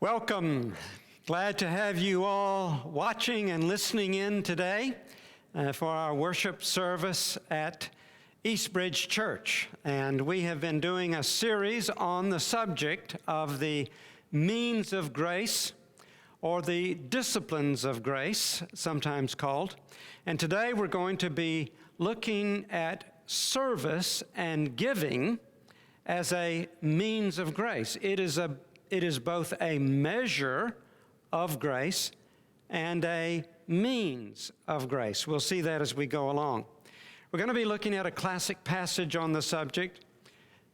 Welcome. Glad to have you all watching and listening in today for our worship service at Eastbridge Church. And we have been doing a series on the subject of the means of grace, or the disciplines of grace, sometimes called. And today we're going to be looking at service and giving as a means of grace. It is both a measure of grace and a means of grace. We'll see that as we go along. We're going to be looking at a classic passage on the subject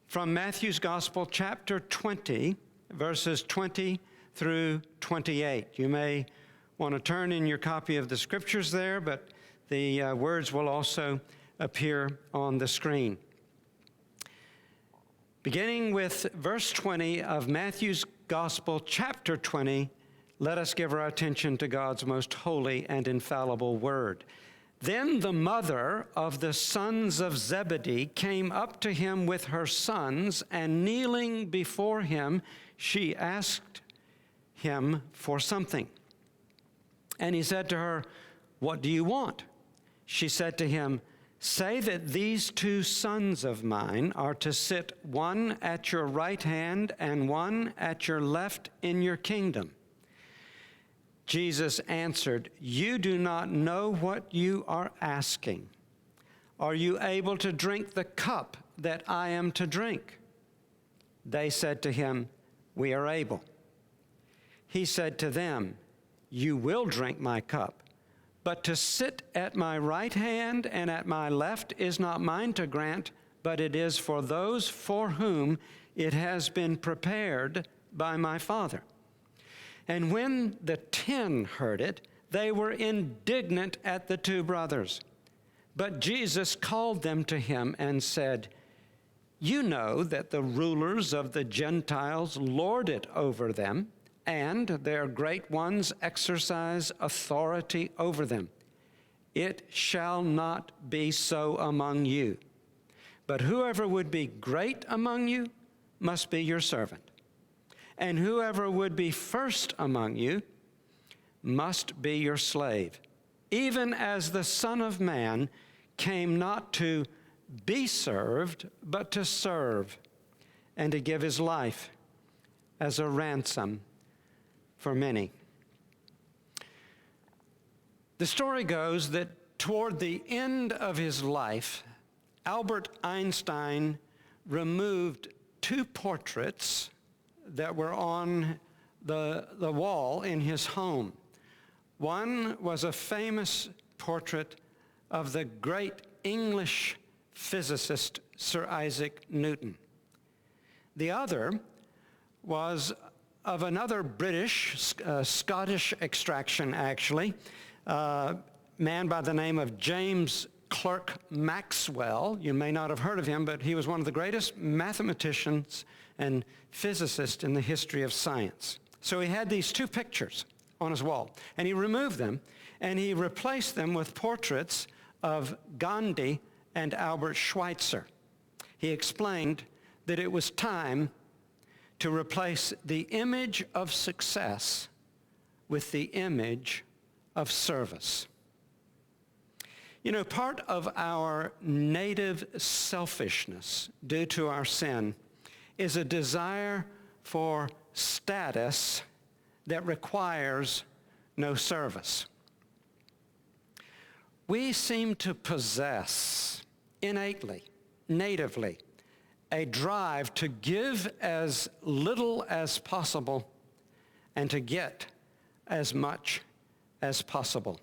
from Matthew's Gospel, chapter 20, verses 20 through 28. You may want to turn in your copy of the scriptures there, but the words will also appear on the screen. Beginning with verse 20 of Matthew's Gospel, chapter 20, let us give our attention to God's most holy and infallible word. Then the mother of the sons of Zebedee came up to him with her sons, and kneeling before him, she asked him for something. And he said to her, "What do you want?" She said to him, "Say that these two sons of mine are to sit one at your right hand and one at your left in your kingdom." Jesus answered, "You do not know what you are asking. Are you able to drink the cup that I am to drink?" They said to him, "We are able." He said to them, "You will drink my cup. But to sit at my right hand and at my left is not mine to grant, but it is for those for whom it has been prepared by my Father." And when the 10 heard it, they were indignant at the two brothers. But Jesus called them to him and said, "You know that the rulers of the Gentiles lord it over them, and their great ones exercise authority over them. It shall not be so among you. But whoever would be great among you must be your servant. And whoever would be first among you must be your slave, even as the Son of Man came not to be served, but to serve, and to give his life as a ransom for many." The story goes that toward the end of his life, Albert Einstein removed two portraits that were on the wall in his home. One was a famous portrait of the great English physicist Sir Isaac Newton. The other was of another British, Scottish extraction actually, man by the name of James Clerk Maxwell. You may not have heard of him, but he was one of the greatest mathematicians and physicists in the history of science. So he had these two pictures on his wall, and he removed them, and he replaced them with portraits of Gandhi and Albert Schweitzer. He explained that it was time to replace the image of success with the image of service. You know, part of our native selfishness due to our sin is a desire for status that requires no service. We seem to possess innately, natively, a drive to give as little as possible and to get as much as possible.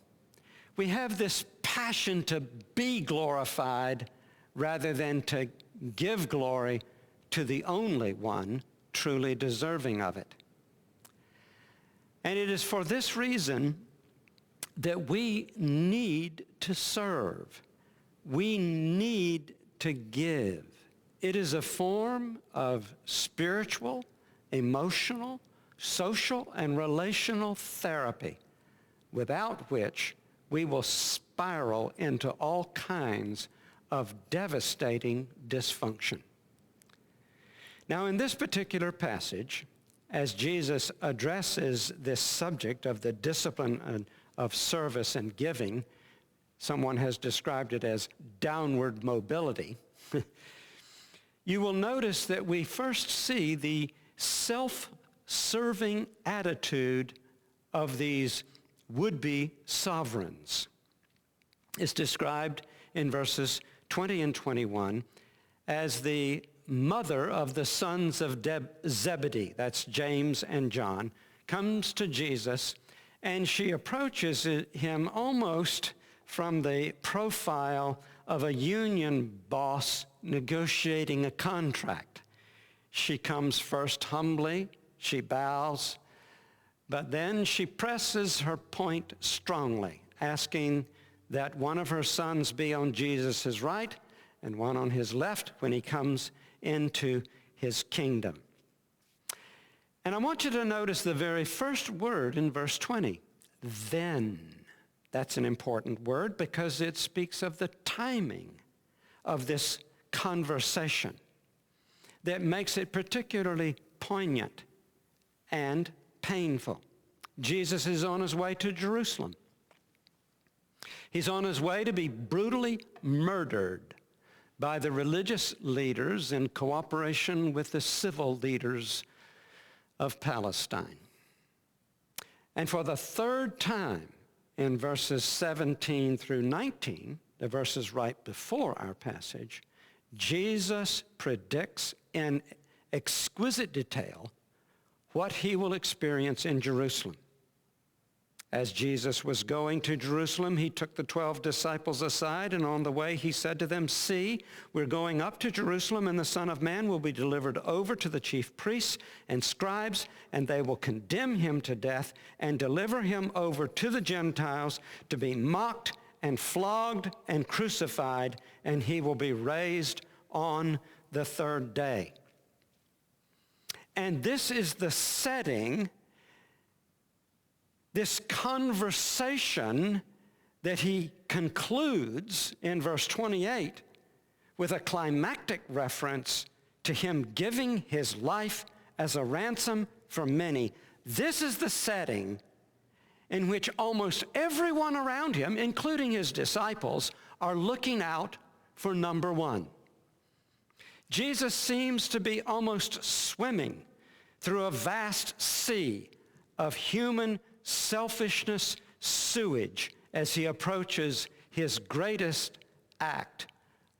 We have this passion to be glorified rather than to give glory to the only one truly deserving of it. And it is for this reason that we need to serve. We need to give. It is a form of spiritual, emotional, social, and relational therapy, without which we will spiral into all kinds of devastating dysfunction. Now, in this particular passage, as Jesus addresses this subject of the discipline of service and giving. Someone has described it as downward mobility. You will notice that we first see the self-serving attitude of these would-be sovereigns. It's described in verses 20 and 21 as the mother of the sons of Zebedee, that's James and John, comes to Jesus, and she approaches him almost from the profile of a union boss negotiating a contract. She comes first humbly, she bows, but then she presses her point strongly, asking that one of her sons be on Jesus' right and one on his left when he comes into his kingdom. And I want you to notice the very first word in verse 20, then. That's an important word because it speaks of the timing of this conversation that makes it particularly poignant and painful. Jesus is on his way to Jerusalem. He's on his way to be brutally murdered by the religious leaders in cooperation with the civil leaders of Palestine. And for the third time in verses 17 through 19, the verses right before our passage, Jesus predicts in exquisite detail what he will experience in Jerusalem. As Jesus was going to Jerusalem, he took the 12 disciples aside, and on the way he said to them, "See, we're going up to Jerusalem, and the Son of Man will be delivered over to the chief priests and scribes, and they will condemn him to death and deliver him over to the Gentiles to be mocked and flogged and crucified, and he will be raised on the third day." And this is the setting, this conversation that he concludes in verse 28 with a climactic reference to him giving his life as a ransom for many. This is the setting in which almost everyone around him, including his disciples, are looking out for number one. Jesus seems to be almost swimming through a vast sea of human selfishness sewage as he approaches his greatest act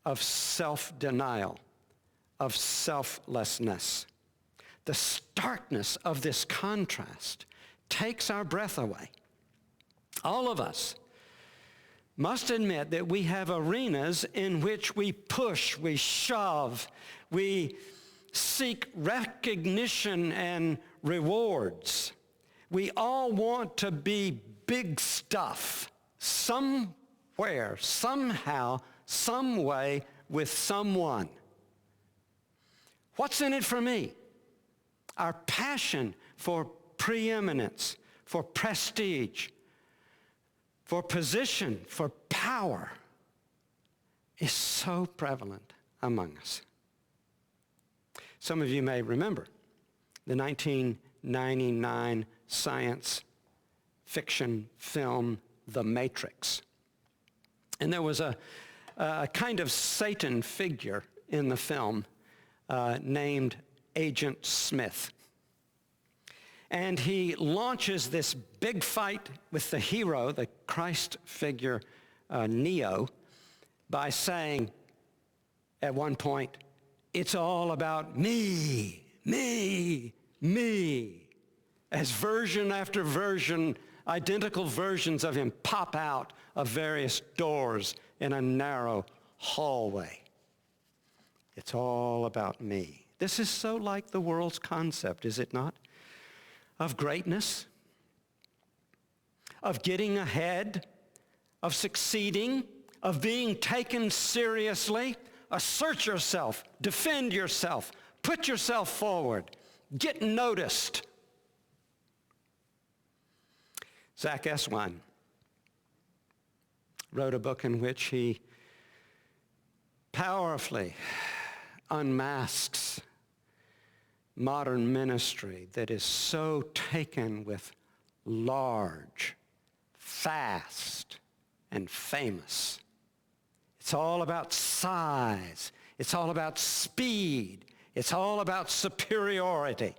of self-denial, of selflessness. The starkness of this contrast takes our breath away. All of us must admit that we have arenas in which we push, we shove, we seek recognition and rewards. We all want to be big stuff somewhere, somehow, some way, with someone. What's in it for me? Our passion for preeminence, for prestige, for position, for power is so prevalent among us. Some of you may remember the 1999 science fiction film, The Matrix. And there was a kind of Satan figure in the film named Agent Smith. And he launches this big fight with the hero, the Christ figure, Neo, by saying at one point, "It's all about me, me, me," as version after version, identical versions of him pop out of various doors in a narrow hallway. It's all about me. This is so like the world's concept, is it not? Of greatness, of getting ahead, of succeeding, of being taken seriously. Assert yourself, defend yourself, put yourself forward, get noticed. Zach Eswine wrote a book in which he powerfully unmasks modern ministry that is so taken with large, fast, and famous. It's all about size. It's all about speed. It's all about superiority.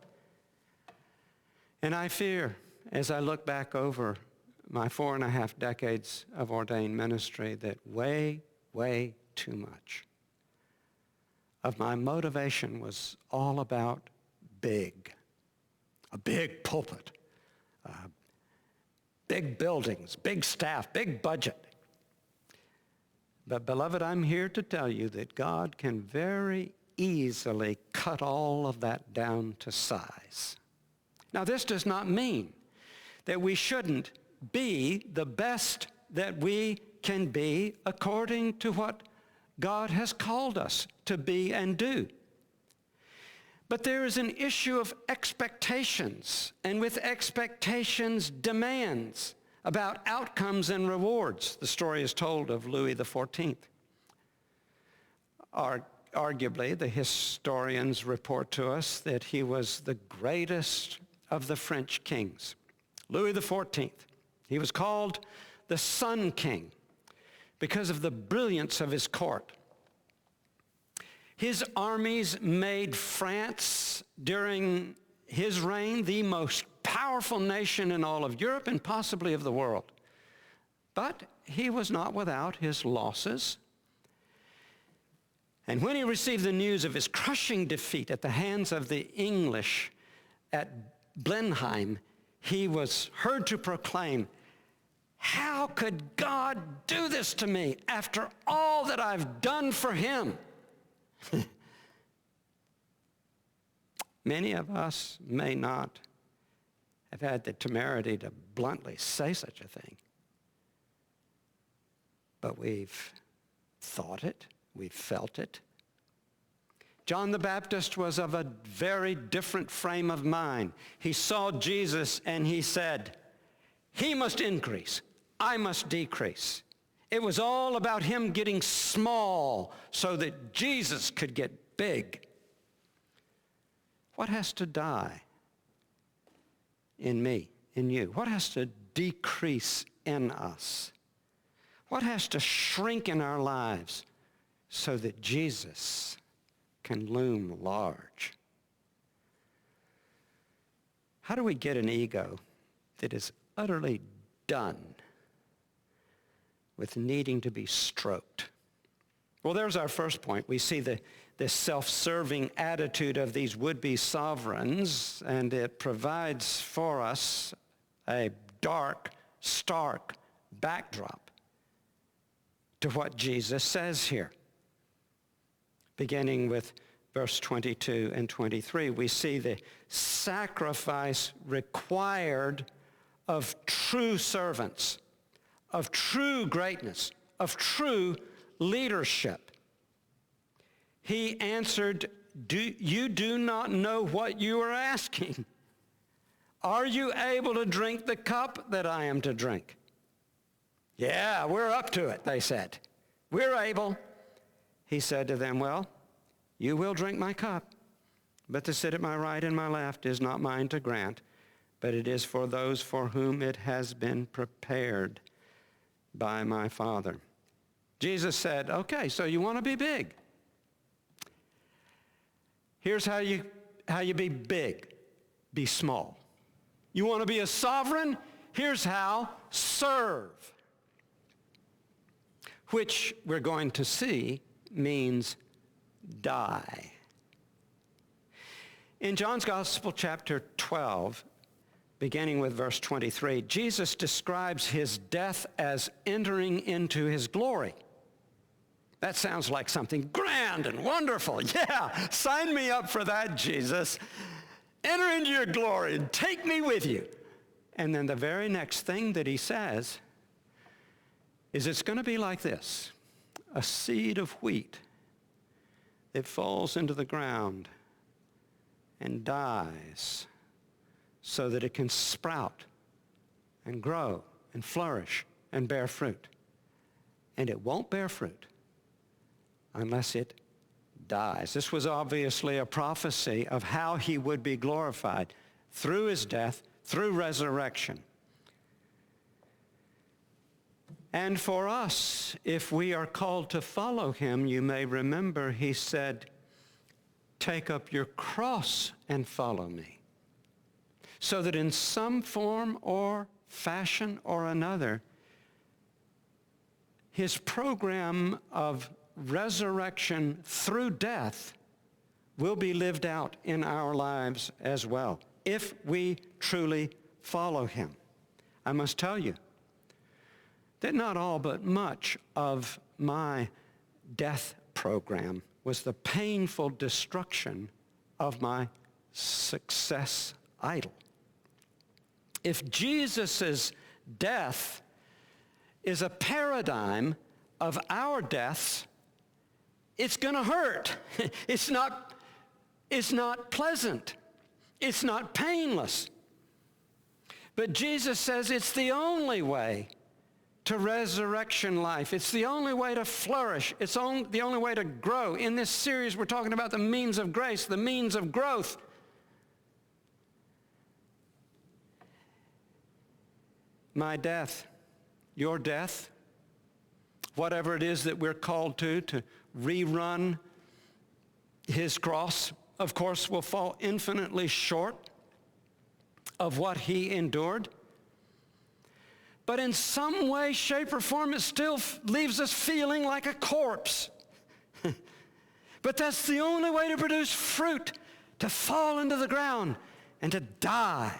And I fear, as I look back over my 4.5 decades of ordained ministry, that way, way too much of my motivation was all about big. A big pulpit, big buildings, big staff, big budget. But beloved, I'm here to tell you that God can very easily cut all of that down to size. Now, this does not mean that we shouldn't be the best that we can be according to what God has called us to be and do. But there is an issue of expectations, and with expectations, demands about outcomes and rewards. The story is told of Louis XIV. Arguably, the historians report to us that he was the greatest of the French kings. Louis XIV. He was called the Sun King because of the brilliance of his court. His armies made France, during his reign, the most powerful nation in all of Europe and possibly of the world. But he was not without his losses. And when he received the news of his crushing defeat at the hands of the English at Blenheim, he was heard to proclaim, "How could God do this to me after all that I've done for him?" Many of us may not have had the temerity to bluntly say such a thing, but we've thought it, we've felt it. John the Baptist was of a very different frame of mind. He saw Jesus and he said, "He must increase, I must decrease." It was all about him getting small so that Jesus could get big. What has to die in me, in you? What has to decrease in us? What has to shrink in our lives so that Jesus can loom large? How do we get an ego that is utterly done with needing to be stroked? Well, there's our first point. We see this self-serving attitude of these would-be sovereigns, and it provides for us a dark, stark backdrop to what Jesus says here. Beginning with verse 22 and 23, we see the sacrifice required of true servants, of true greatness, of true leadership. He answered, "You do not know what you are asking. Are you able to drink the cup that I am to drink?" "Yeah, we're up to it," they said. "We're able." He said to them, "Well, you will drink my cup, but to sit at my right and my left is not mine to grant, but it is for those for whom it has been prepared by my Father." Jesus said, "Okay, so you want to be big. Here's how you be big. Be small. You want to be a sovereign? Here's how. Serve." Which we're going to see means die. In John's Gospel, chapter 12, beginning with verse 23, Jesus describes his death as entering into his glory. That sounds like something grand and wonderful. Yeah, sign me up for that, Jesus. Enter into your glory and take me with you. And then the very next thing that he says is it's going to be like this: a seed of wheat that falls into the ground and dies so that it can sprout and grow and flourish and bear fruit. And it won't bear fruit unless it dies. This was obviously a prophecy of how he would be glorified through his death, through resurrection. And for us, if we are called to follow him, you may remember he said, take up your cross and follow me. So that in some form or fashion or another, his program of resurrection through death will be lived out in our lives as well, if we truly follow him. I must tell you that not all but much of my death program was the painful destruction of my success idol. If Jesus' death is a paradigm of our deaths, it's going to hurt. It's not pleasant. It's not painless. But Jesus says it's the only way to resurrection life. It's the only way to flourish. It's the only way to grow. In this series, we're talking about the means of grace, the means of growth. My death, your death, whatever it is that we're called to rerun his cross, of course, will fall infinitely short of what he endured. But in some way, shape, or form, it still leaves us feeling like a corpse. But that's the only way to produce fruit, to fall into the ground and to die.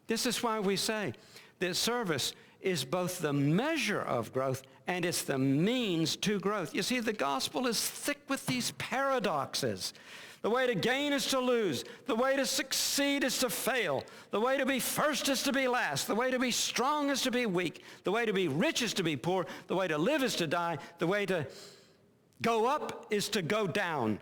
This is why we say that service is both the measure of growth and it's the means to growth. You see, the gospel is thick with these paradoxes. The way to gain is to lose. The way to succeed is to fail. The way to be first is to be last. The way to be strong is to be weak. The way to be rich is to be poor. The way to live is to die. The way to go up is to go down.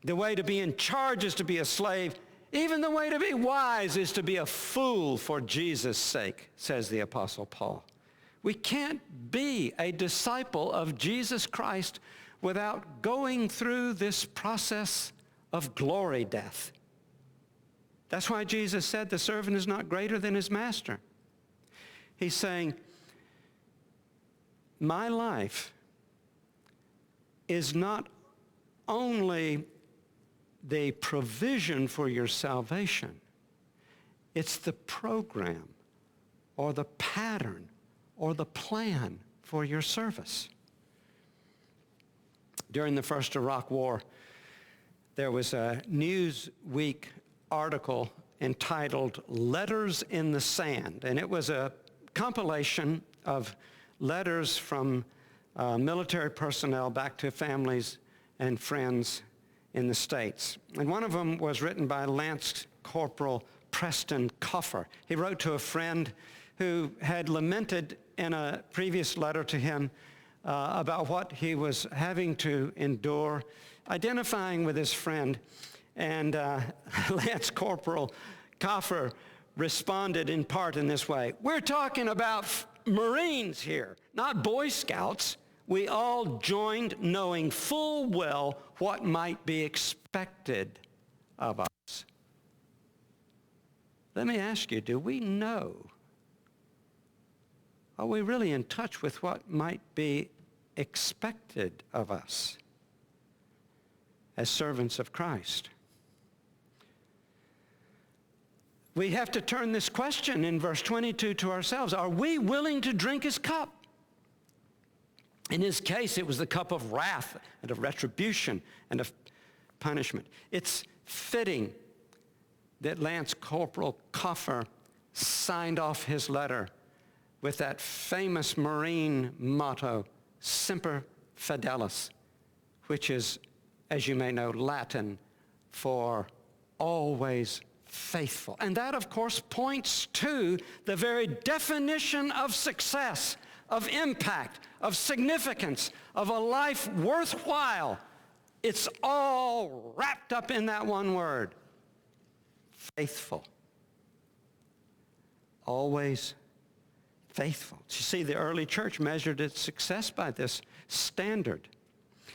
The way to be in charge is to be a slave. Even the way to be wise is to be a fool for Jesus' sake, says the Apostle Paul. We can't be a disciple of Jesus Christ without going through this process of glory death. That's why Jesus said the servant is not greater than his master. He's saying, my life is not only the provision for your salvation, it's the program or the pattern or the plan for your service. During the first Iraq War, there was a Newsweek article entitled Letters in the Sand, and it was a compilation of letters from military personnel back to families and friends in the States. And one of them was written by Lance Corporal Preston Cuffer. He wrote to a friend who had lamented in a previous letter to him about what he was having to endure, identifying with his friend. And Lance Corporal Coffer responded in part in this way: we're talking about Marines here, not Boy Scouts. We all joined knowing full well what might be expected of us. Let me ask you, do we know? Are we really in touch with what might be expected of us as servants of Christ? We have to turn this question in verse 22 to ourselves. Are we willing to drink his cup? In his case, it was the cup of wrath and of retribution and of punishment. It's fitting that Lance Corporal Coffer signed off his letter with that famous Marine motto, Semper Fidelis, which is, as you may know, Latin for always faithful. And that, of course, points to the very definition of success, of impact, of significance, of a life worthwhile. It's all wrapped up in that one word, faithful. Always faithful. You see, the early church measured its success by this standard.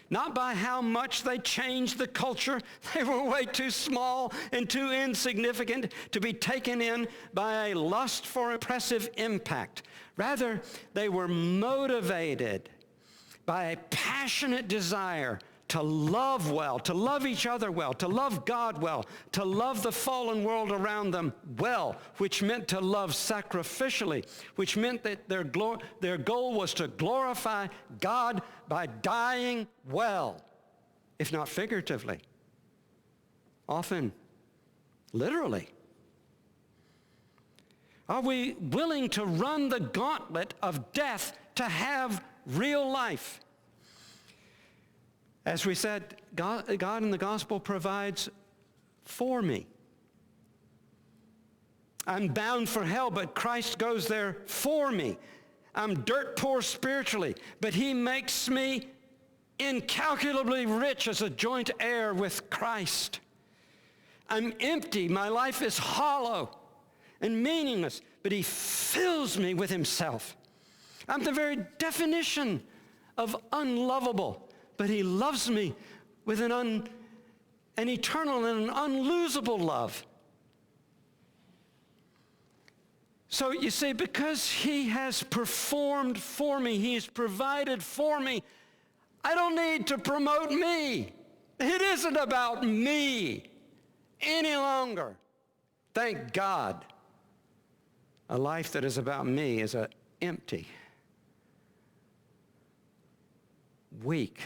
Not by how much they changed the culture. They were way too small and too insignificant to be taken in by a lust for impressive impact. Rather, they were motivated by a passionate desire to love well, to love each other well, to love God well, to love the fallen world around them well, which meant to love sacrificially, which meant that their goal was to glorify God by dying well, if not figuratively, often literally. Are we willing to run the gauntlet of death to have real life? As we said, God in the gospel provides for me. I'm bound for hell, but Christ goes there for me. I'm dirt poor spiritually, but he makes me incalculably rich as a joint heir with Christ. I'm empty. My life is hollow and meaningless, but he fills me with himself. I'm the very definition of unlovable, but he loves me with an eternal and an unlosable love. So you see, because he has performed for me, he's provided for me, I don't need to promote me. It isn't about me any longer. Thank God. A life that is about me is an empty, weak,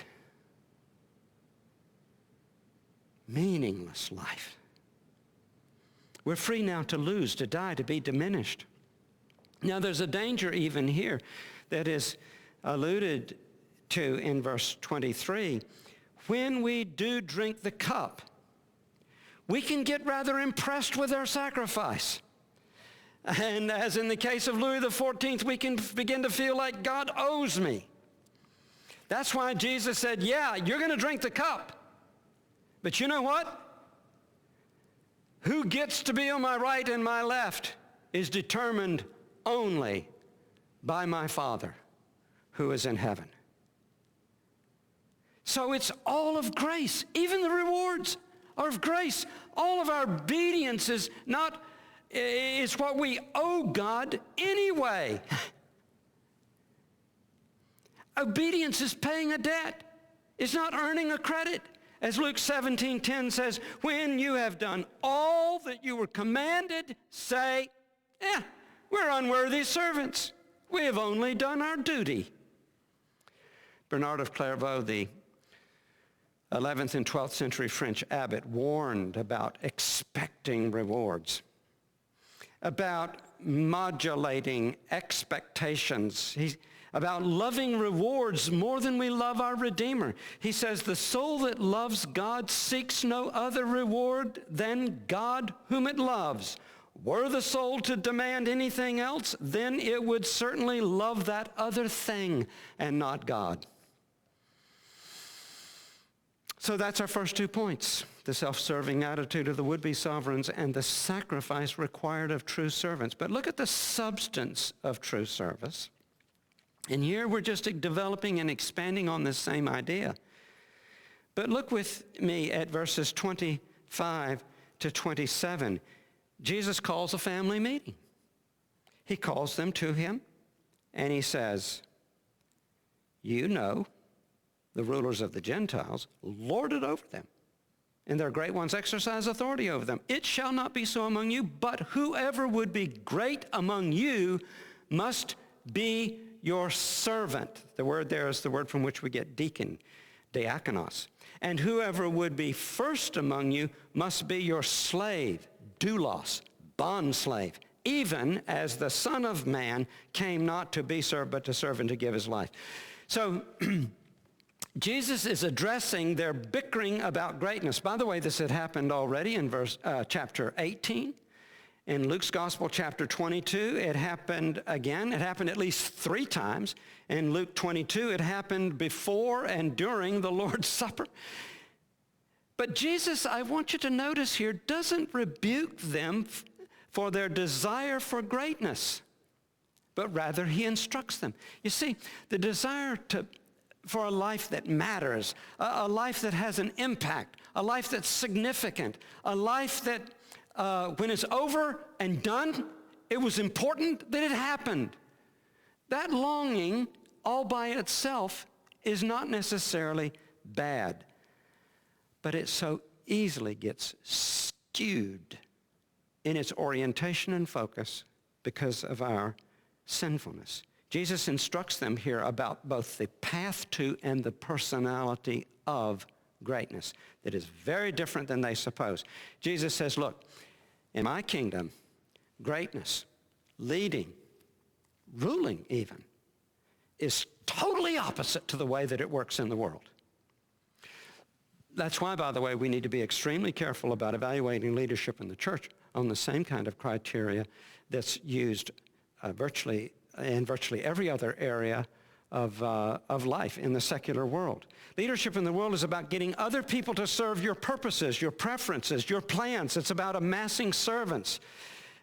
meaningless life. We're free now to lose, to die, to be diminished. Now there's a danger even here that is alluded to in verse 23. When we do drink the cup, we can get rather impressed with our sacrifice. And as in the case of Louis XIV, we can begin to feel like God owes me. That's why Jesus said, yeah, you're going to drink the cup. But you know what? Who gets to be on my right and my left is determined only by my Father who is in heaven. So it's all of grace. Even the rewards are of grace. All of our obedience is what we owe God anyway. Obedience is paying a debt. It's not earning a credit. As Luke 17:10 says, when you have done all that you were commanded, say, we're unworthy servants. We have only done our duty. Bernard of Clairvaux, the 11th and 12th century French abbot, warned about expecting rewards, about modulating expectations. About loving rewards more than we love our Redeemer. He says, the soul that loves God seeks no other reward than God whom it loves. Were the soul to demand anything else, then it would certainly love that other thing and not God. So that's our first 2 points. The self-serving attitude of the would-be sovereigns and the sacrifice required of true servants. But look at the substance of true service. And here we're just developing and expanding on this same idea. But look with me at verses 25 to 27. Jesus calls a family meeting. He calls them to him, and he says, you know, the rulers of the Gentiles lord it over them, and their great ones exercise authority over them. It shall not be so among you, but whoever would be great among you must be your servant. The word there is the word from which we get deacon, diakonos. And whoever would be first among you must be your slave, doulos, bondslave, even as the Son of Man came not to be served, but to serve and to give his life. So Jesus is addressing their bickering about greatness. By the way, this had happened already in chapter 18. In Luke's Gospel, chapter 22, it happened again. It happened at least 3 times. In Luke 22, it happened before and during the Lord's Supper. But Jesus, I want you to notice here, doesn't rebuke them for their desire for greatness, but rather he instructs them. You see, the desire to for a life that matters, a life that has an impact, a life that's significant, a life that when it's over and done, it was important that it happened. That longing all by itself is not necessarily bad, but it so easily gets skewed in its orientation and focus because of our sinfulness. Jesus instructs them here about both the path to and the personality of greatness that is very different than they suppose. Jesus says, look, in my kingdom, greatness, leading, ruling even, is totally opposite to the way that it works in the world. That's why, by the way, we need to be extremely careful about evaluating leadership in the church on the same kind of criteria that's used virtually every other area of life in the secular world. Leadership in the world is about getting other people to serve your purposes, your preferences, your plans. It's about amassing servants.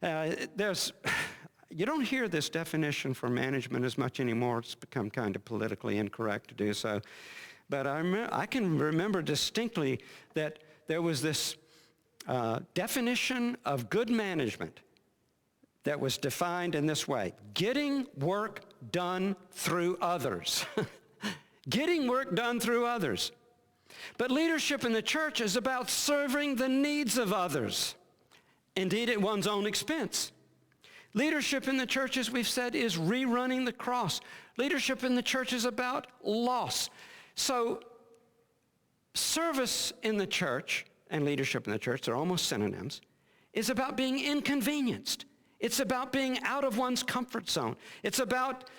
You don't hear this definition for management as much anymore. It's become kind of politically incorrect to do so. But I can remember distinctly that there was this definition of good management that was defined in this way: getting work done through others. Getting work done through others. But leadership in the church is about serving the needs of others, indeed at one's own expense. Leadership in the church, as we've said, is rerunning the cross. Leadership in the church is about loss. So service in the church and leadership in the church, they're almost synonyms, is about being inconvenienced. It's about being out of one's comfort zone. It's about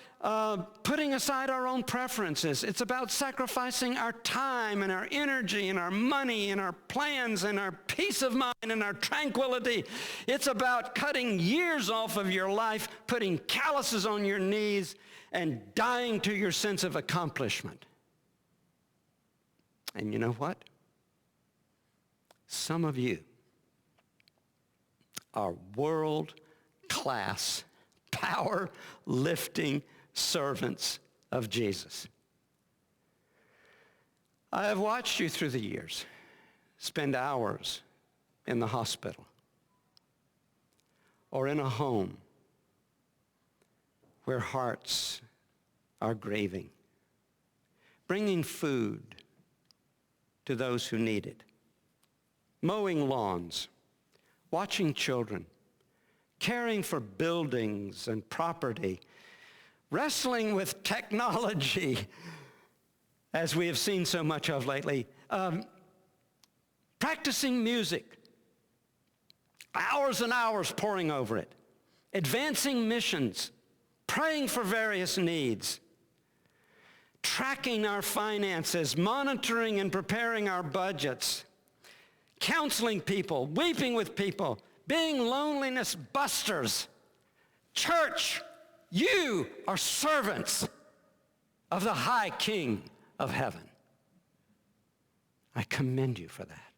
putting aside our own preferences. It's about sacrificing our time and our energy and our money and our plans and our peace of mind and our tranquility. It's about cutting years off of your life, putting calluses on your knees, and dying to your sense of accomplishment. And you know what? Some of you are world-class, power-lifting servants of Jesus. I have watched you through the years spend hours in the hospital or in a home where hearts are grieving, bringing food to those who need it, mowing lawns, watching children, caring for buildings and property, wrestling with technology, as we have seen so much of lately, practicing music, hours and hours poring over it, advancing missions, praying for various needs, tracking our finances, monitoring and preparing our budgets, counseling people, weeping with people, being loneliness busters. Church, you are servants of the high King of heaven. I commend you for that.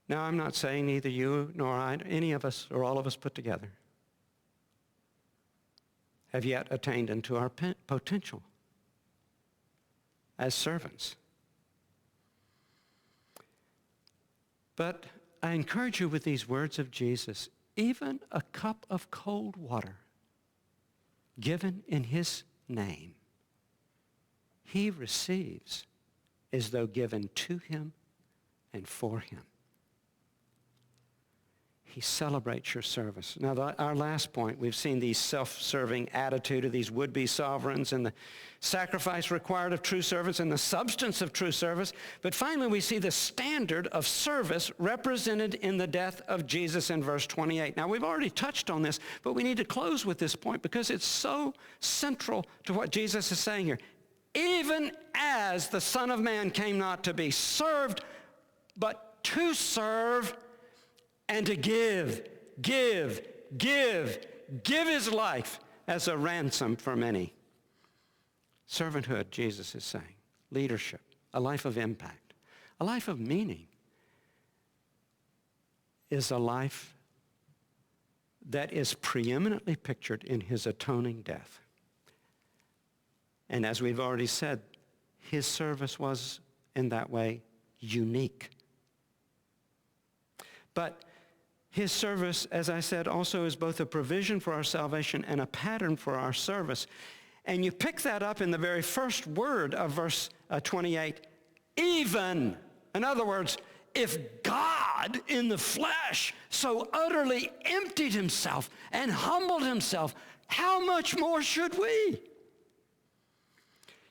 Now, I'm not saying neither you nor I, any of us or all of us put together, have yet attained into our potential as servants. But I encourage you with these words of Jesus, even a cup of cold water given in his name, he receives as though given to him and for him. He celebrates your service. Now, our last point, we've seen the self-serving attitude of these would-be sovereigns and the sacrifice required of true service and the substance of true service. But finally, we see the standard of service represented in the death of Jesus in verse 28. Now, we've already touched on this, but we need to close with this point because it's so central to what Jesus is saying here. Even as the Son of Man came not to be served, but to serve and to give his life as a ransom for many. Servanthood, Jesus is saying, leadership, a life of impact, a life of meaning, is a life that is preeminently pictured in his atoning death. And as we've already said, his service was, in that way, unique. But his service, as I said, also is both a provision for our salvation and a pattern for our service. And you pick that up in the very first word of verse 28, even. In other words, if God in the flesh so utterly emptied himself and humbled himself, how much more should we?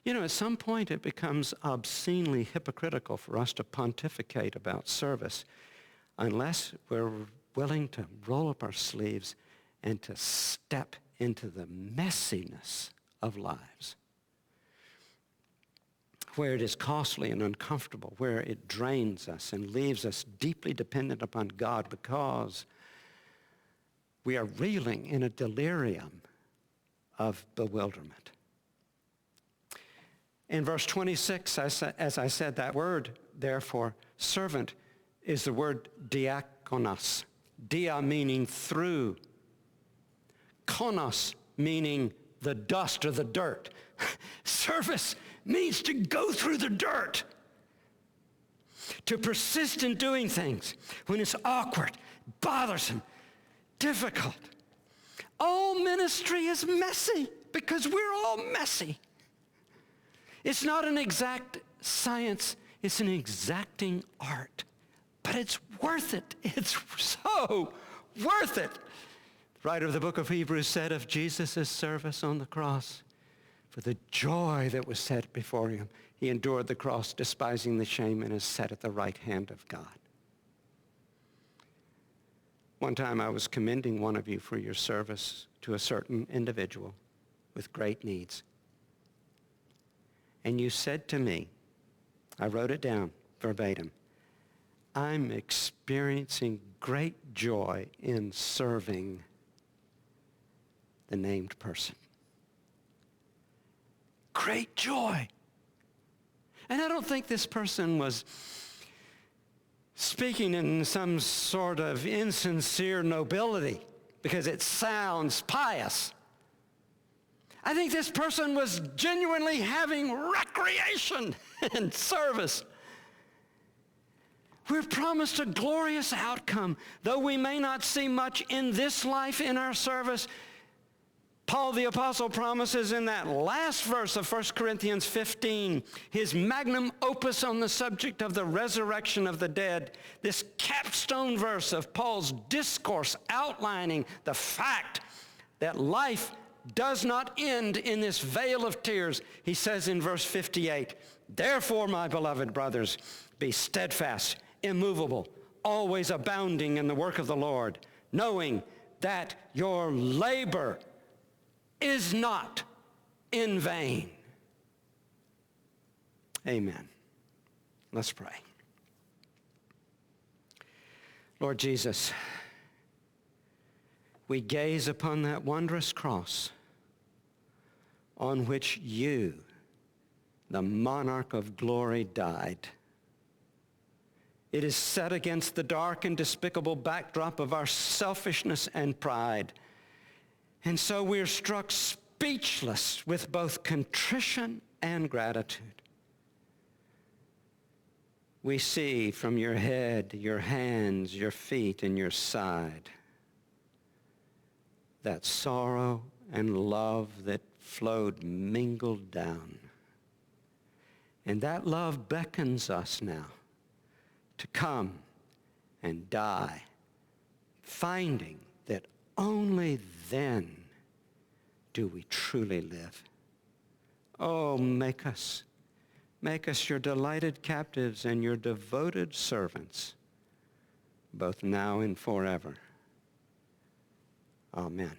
You know, at some point it becomes obscenely hypocritical for us to pontificate about service unless we're willing to roll up our sleeves and to step into the messiness of lives, where it is costly and uncomfortable, where it drains us and leaves us deeply dependent upon God because we are reeling in a delirium of bewilderment. In verse 26, as I said, that word, therefore, servant, is the word diakonos. Dia meaning through. Konos meaning the dust or the dirt. Service means to go through the dirt. To persist in doing things when it's awkward, bothersome, difficult. All ministry is messy because we're all messy. It's not an exact science, it's an exacting art. But it's worth it. It's so worth it. The writer of the book of Hebrews said of Jesus' service on the cross, for the joy that was set before him, he endured the cross, despising the shame, and is set at the right hand of God. One time I was commending one of you for your service to a certain individual with great needs. And you said to me, I wrote it down verbatim, I'm experiencing great joy in serving the named person. Great joy. And I don't think this person was speaking in some sort of insincere nobility because it sounds pious. I think this person was genuinely having recreation and service. We're promised a glorious outcome. Though we may not see much in this life in our service, Paul the Apostle promises in that last verse of 1 Corinthians 15, his magnum opus on the subject of the resurrection of the dead, this capstone verse of Paul's discourse outlining the fact that life does not end in this vale of tears. He says in verse 58, therefore, my beloved brothers, be steadfast, immovable, always abounding in the work of the Lord, knowing that your labor is not in vain. Amen. Let's pray. Lord Jesus, we gaze upon that wondrous cross on which you, the monarch of glory, died. It is set against the dark and despicable backdrop of our selfishness and pride. And so we're struck speechless with both contrition and gratitude. We see from your head, your hands, your feet, and your side that sorrow and love that flowed mingled down. And that love beckons us now to come and die, finding that only then do we truly live. Oh, make us your delighted captives and your devoted servants, both now and forever. Amen.